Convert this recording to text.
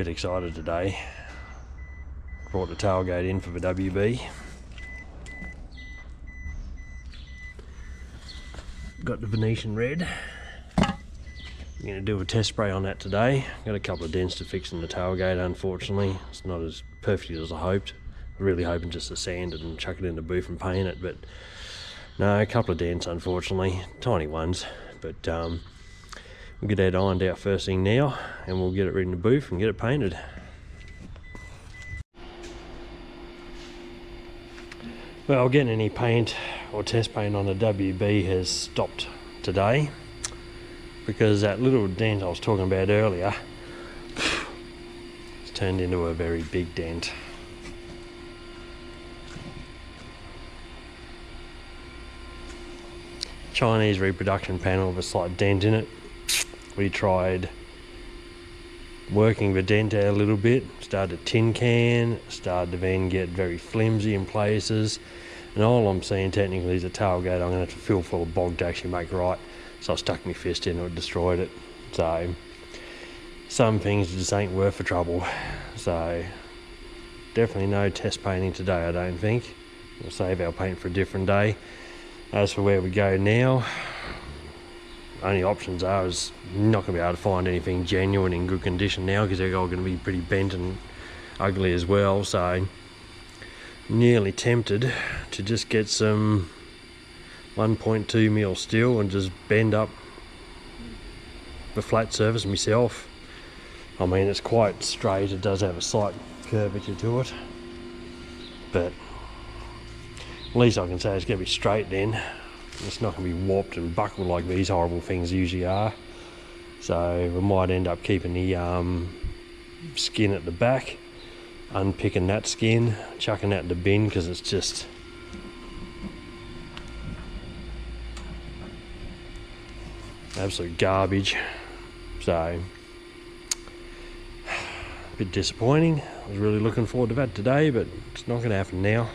Bit excited today. Brought the tailgate in for the WB. Got the Venetian red. I'm going to do a test spray on that today. Got a couple of dents to fix in the tailgate, unfortunately. It's not as perfect as I hoped. I'm really hoping just to sand it and chuck it in the booth and paint it, but no, a couple of dents unfortunately, tiny ones. But we'll get that ironed out first thing now, and we'll get it in the booth and get it painted. Well, getting any paint or test paint on the WB has stopped today because that little dent I was talking about earlier, it's turned into a very big dent. Chinese reproduction panel with a slight dent in it. We tried working the dent out a little bit, started to tin can, started to then get very flimsy in places, and all I'm seeing technically is a tailgate I'm going to have to fill full of bog to actually make right. So I stuck my fist in and it destroyed it. So some things just ain't worth the trouble. So definitely no test painting today, I don't think. We'll save our paint for a different day. As for where we go now, only options are is not going to be able to find anything genuine in good condition now because they're all going to be pretty bent and ugly as well. So nearly tempted to just get some 1.2 mil steel and just bend up the flat surface myself. I mean, it's quite straight, it does have a slight curvature to it, but at least I can say it's going to be straight then. It's not going to be warped and buckled like these horrible things usually are. So we might end up keeping the skin at the back, unpicking that skin, chucking that in the bin because it's just absolute garbage. So a bit disappointing. I was really looking forward to that today, but it's not going to happen now.